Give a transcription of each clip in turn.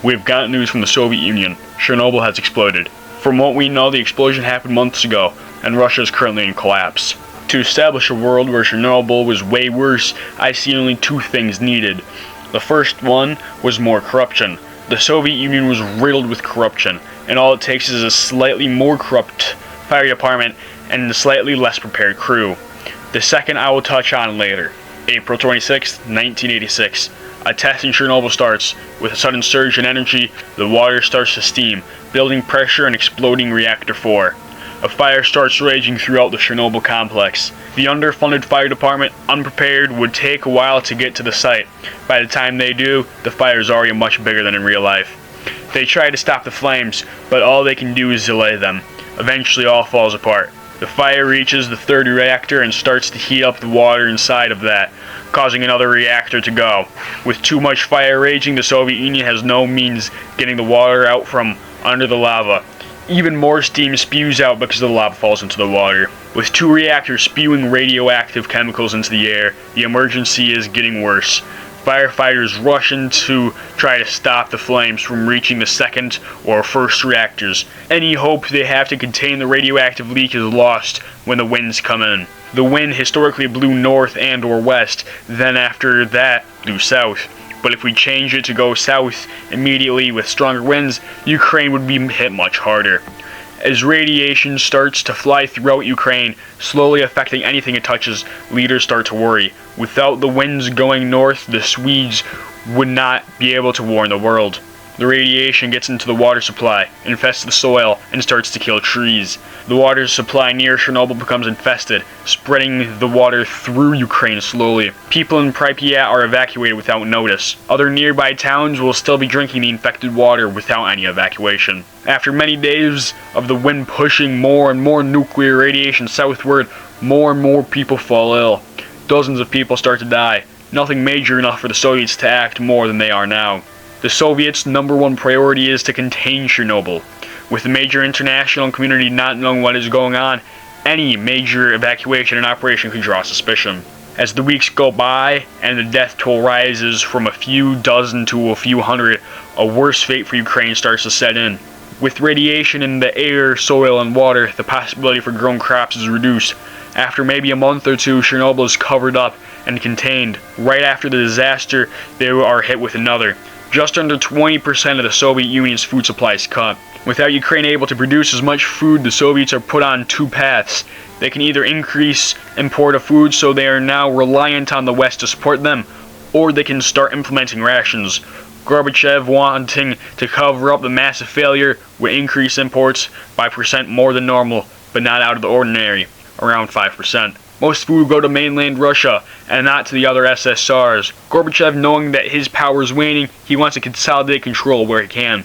We've got news from the Soviet Union. Chernobyl has exploded. From what we know, the explosion happened months ago, and Russia is currently in collapse. To establish a world where Chernobyl was way worse, I see only two things needed. The first one was more corruption. The Soviet Union was riddled with corruption, and all it takes is a slightly more corrupt fire department and a slightly less prepared crew. The second I will touch on later. April 26, 1986. A test in Chernobyl starts. With a sudden surge in energy, the water starts to steam, building pressure and exploding Reactor 4. A fire starts raging throughout the Chernobyl complex. The underfunded fire department, unprepared, would take a while to get to the site. By the time they do, the fire is already much bigger than in real life. They try to stop the flames, but all they can do is delay them. Eventually all falls apart. The fire reaches the third reactor and starts to heat up the water inside of that, causing another reactor to go. With too much fire raging, the Soviet Union has no means getting the water out from under the lava. Even more steam spews out because the lava falls into the water. With two reactors spewing radioactive chemicals into the air, the emergency is getting worse. Firefighters rush in to try to stop the flames from reaching the second or first reactors. Any hope they have to contain the radioactive leak is lost when the winds come in. The wind historically blew north and or west, then after that blew south. But if we change it to go south immediately with stronger winds, Ukraine would be hit much harder. As radiation starts to fly throughout Ukraine, slowly affecting anything it touches, leaders start to worry. Without the winds going north, the Swedes would not be able to warn the world. The radiation gets into the water supply, infests the soil, and starts to kill trees. The water supply near Chernobyl becomes infested, spreading the water through Ukraine slowly. People in Pripyat are evacuated without notice. Other nearby towns will still be drinking the infected water without any evacuation. After many days of the wind pushing more and more nuclear radiation southward, more and more people fall ill. Dozens of people start to die. Nothing major enough for the Soviets to act more than they are now. The Soviets' #1 priority is to contain Chernobyl. With the major international community not knowing what is going on, any major evacuation and operation could draw suspicion. As the weeks go by and the death toll rises from a few dozen to a few hundred, a worse fate for Ukraine starts to set in. With radiation in the air, soil, and water, the possibility for growing crops is reduced. After maybe a month or two, Chernobyl is covered up and contained. Right after the disaster, they are hit with another. Just under 20% of the Soviet Union's food supply is cut. Without Ukraine able to produce as much food, the Soviets are put on two paths. They can either increase import of food so they are now reliant on the West to support them, or they can start implementing rations. Gorbachev, wanting to cover up the massive failure, would increase imports by % more than normal, but not out of the ordinary, around 5%. Most food would go to mainland Russia, and not to the other SSRs. Gorbachev, knowing that his power is waning, he wants to consolidate control where he can.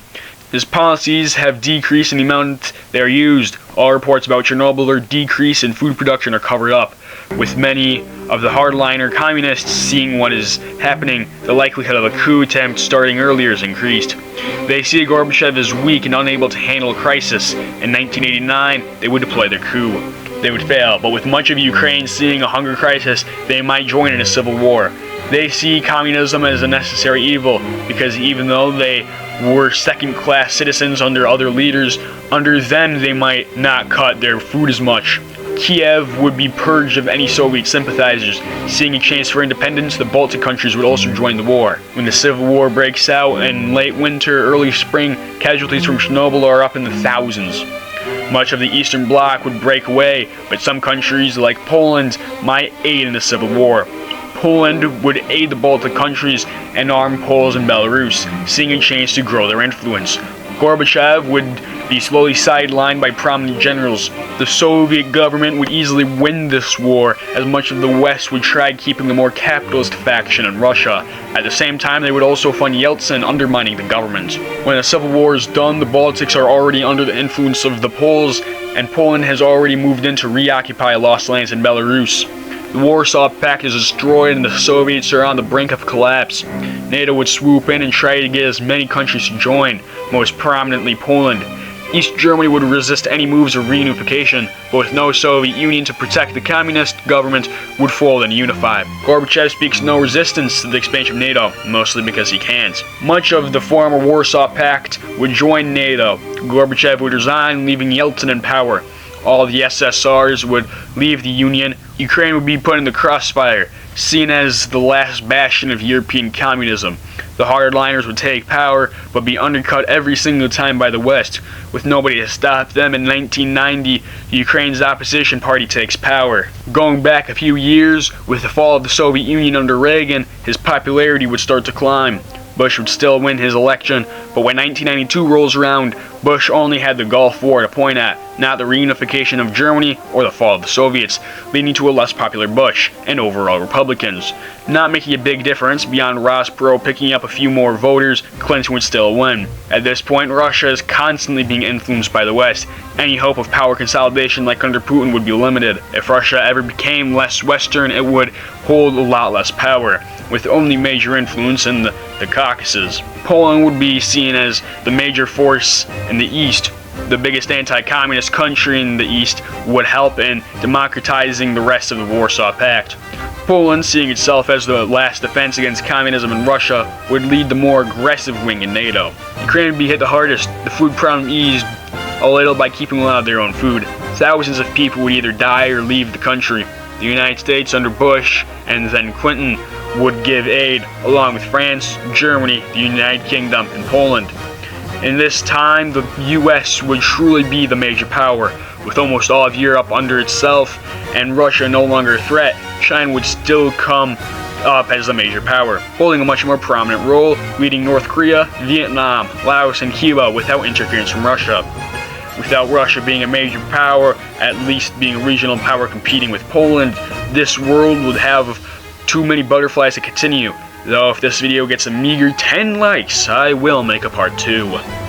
His policies have decreased in the amount they are used. All reports about Chernobyl or decrease in food production are covered up. With many of the hardliner communists seeing what is happening, the likelihood of a coup attempt starting earlier is increased. They see Gorbachev as weak and unable to handle a crisis. In 1989, they would deploy their coup. They would fail, but with much of Ukraine seeing a hunger crisis, they might join in a civil war. They see communism as a necessary evil, because even though they were second-class citizens under other leaders, under them they might not cut their food as much. Kiev would be purged of any Soviet sympathizers. Seeing a chance for independence, the Baltic countries would also join the war. When the Civil War breaks out in late winter, early spring, casualties from Chernobyl are up in the thousands. Much of the Eastern Bloc would break away, but some countries, like Poland, might aid in the Civil War. Poland would aid the Baltic countries and arm Poles and Belarus, seeing a chance to grow their influence. Gorbachev would be slowly sidelined by prominent generals. The Soviet government would easily win this war, as much of the West would try keeping the more capitalist faction in Russia. At the same time, they would also fund Yeltsin, undermining the government. When the Civil War is done, the Baltics are already under the influence of the Poles, and Poland has already moved in to reoccupy lost lands in Belarus. The Warsaw Pact is destroyed and the Soviets are on the brink of collapse. NATO would swoop in and try to get as many countries to join, most prominently Poland. East Germany would resist any moves of reunification, but with no Soviet Union to protect the communist government would fold and unify. Gorbachev speaks no resistance to the expansion of NATO, mostly because he can't. Much of the former Warsaw Pact would join NATO. Gorbachev would resign, leaving Yeltsin in power. All the SSRs would leave the Union. Ukraine would be put in the crossfire, seen as the last bastion of European communism. The hardliners would take power, but be undercut every single time by the West. With nobody to stop them, in 1990, Ukraine's opposition party takes power. Going back a few years, with the fall of the Soviet Union under Reagan, his popularity would start to climb. Bush would still win his election, but when 1992 rolls around, Bush only had the Gulf War to point at, not the reunification of Germany or the fall of the Soviets, leading to a less popular Bush and overall Republicans. Not making a big difference beyond Ross Perot picking up a few more voters, Clinton would still win. At this point, Russia is constantly being influenced by the West. Any hope of power consolidation like under Putin would be limited. If Russia ever became less Western, it would hold a lot less power, with only major influence in the Caucasus. Poland would be seen as the major force in the East. The biggest anti-communist country in the East would help in democratizing the rest of the Warsaw Pact. Poland, seeing itself as the last defense against communism in Russia, would lead the more aggressive wing in NATO. Ukraine would be hit the hardest. The food problem eased a little by keeping a lot of their own food. Thousands of people would either die or leave the country. The United States under Bush and then Clinton would give aid, along with France, Germany, the United Kingdom, and Poland. In this time, the US would truly be the major power. With almost all of Europe under itself and Russia no longer a threat, China would still come up as the major power, holding a much more prominent role, leading North Korea, Vietnam, Laos, and Cuba without interference from Russia. Without Russia being a major power, at least being a regional power competing with Poland, this world would have too many butterflies to continue. Though if this video gets a meager 10 likes, I will make a part 2.